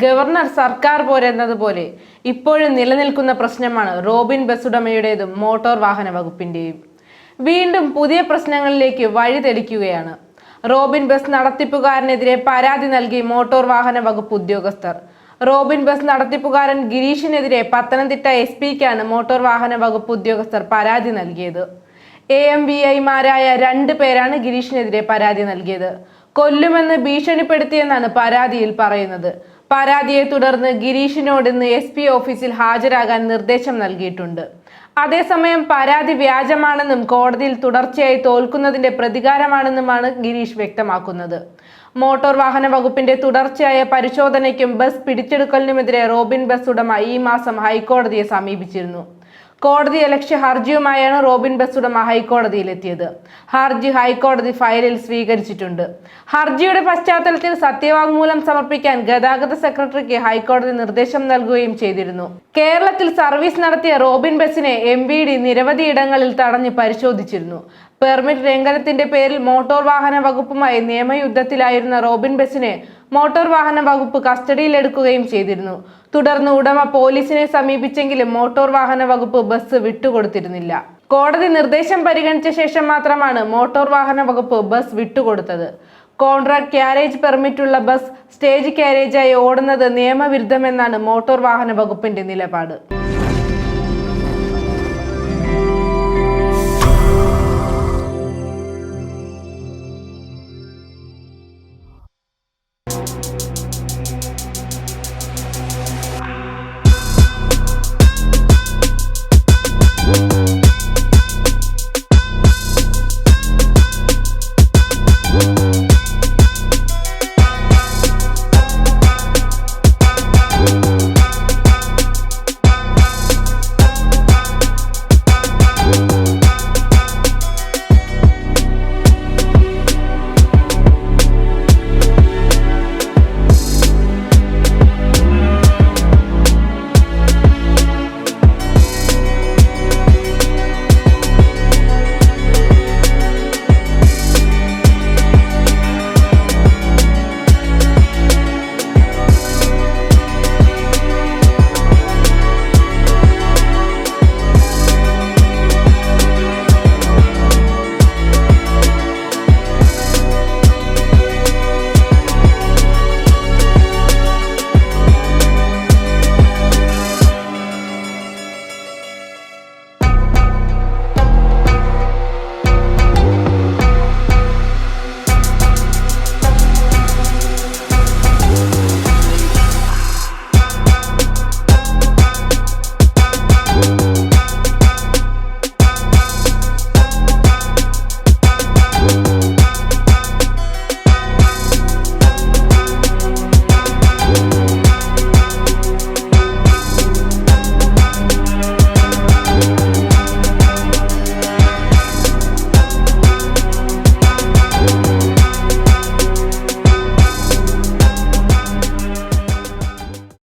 Governor സർക്കാർ പോരെന്നതുപോലെ ഇപ്പോഴും നിലനിൽക്കുന്ന പ്രശ്നമാണ് റോബിൻ ബസ് ഉടമയുടേതും മോട്ടോർ വാഹന വകുപ്പിന്റെയും. വീണ്ടും പുതിയ പ്രശ്നങ്ങളിലേക്ക് വഴിതെളിക്കുകയാണ്. റോബിൻ ബസ് നടത്തിപ്പുകാരനെതിരെ പരാതി നൽകി മോട്ടോർ വാഹന വകുപ്പ് ഉദ്യോഗസ്ഥർ. റോബിൻ ബസ് നടത്തിപ്പുകാരൻ ഗിരീഷിനെതിരെ പത്തനംതിട്ട SP-ക്കാണ് മോട്ടോർ വാഹന വകുപ്പ് ഉദ്യോഗസ്ഥർ പരാതി നൽകിയത്. AMVI-മാരായ 2 പേരാണ് ഗിരീഷിനെതിരെ പരാതി നൽകിയത്. കൊല്ലുമെന്ന് ഭീഷണിപ്പെടുത്തിയെന്നാണ് പരാതിയിൽ പറയുന്നത്. പരാതിയെ തുടർന്ന് ഗിരീഷിനോട് ഇന്ന് SP ഓഫീസിൽ ഹാജരാകാൻ നിർദ്ദേശം നൽകിയിട്ടുണ്ട്. അതേസമയം പരാതി വ്യാജമാണെന്നും കോടതിയിൽ തുടർച്ചയായി തോൽക്കുന്നതിന്റെ പ്രതികാരമാണെന്നുമാണ് ഗിരീഷ് വ്യക്തമാക്കുന്നത്. മോട്ടോർ വാഹന വകുപ്പിന്റെ തുടർച്ചയായ പരിശോധനയ്ക്കും ബസ് പിടിച്ചെടുക്കലിനുമെതിരെ റോബിൻ ബസ് ഉടമ ഈ മാസം ഹൈക്കോടതിയെ സമീപിച്ചിരുന്നു. കോടതിയലക്ഷ്യ ഹർജിയുമായാണ് റോബിൻ ബസ് ഉടമ ഹൈക്കോടതിയിലെത്തിയത്. ഹർജി ഹൈക്കോടതി ഫയലിൽ സ്വീകരിച്ചിട്ടുണ്ട്. ഹർജിയുടെ പശ്ചാത്തലത്തിൽ സത്യവാങ്മൂലം സമർപ്പിക്കാൻ ഗതാഗത സെക്രട്ടറിക്ക് ഹൈക്കോടതി നിർദ്ദേശം നൽകുകയും ചെയ്തിരുന്നു. കേരളത്തിൽ സർവീസ് നടത്തിയ റോബിൻ ബസിനെ MVD നിരവധി ഇടങ്ങളിൽ തടഞ്ഞ് പരിശോധിച്ചിരുന്നു. പെർമിറ്റ് ലംഘനത്തിന്റെ പേരിൽ മോട്ടോർ വാഹന വകുപ്പുമായി നിയമയുദ്ധത്തിലായിരുന്ന റോബിൻ ബസിനെ മോട്ടോർ വാഹന വകുപ്പ് കസ്റ്റഡിയിലെടുക്കുകയും ചെയ്തിരുന്നു. തുടർന്ന് ഉടമ പോലീസിനെ സമീപിച്ചെങ്കിലും മോട്ടോർ വാഹന വകുപ്പ് ബസ് വിട്ടുകൊടുത്തിരുന്നില്ല. കോടതി നിർദ്ദേശം പരിഗണിച്ച ശേഷം മാത്രമാണ് മോട്ടോർ വാഹന വകുപ്പ് ബസ് വിട്ടുകൊടുത്തത്. കോൺട്രാക്ട് ക്യാരേജ് പെർമിറ്റുള്ള ബസ് സ്റ്റേജ് ക്യാരേജായി ഓടുന്നത് നിയമവിരുദ്ധമെന്നാണ് മോട്ടോർ വാഹന വകുപ്പിന്റെ നിലപാട്.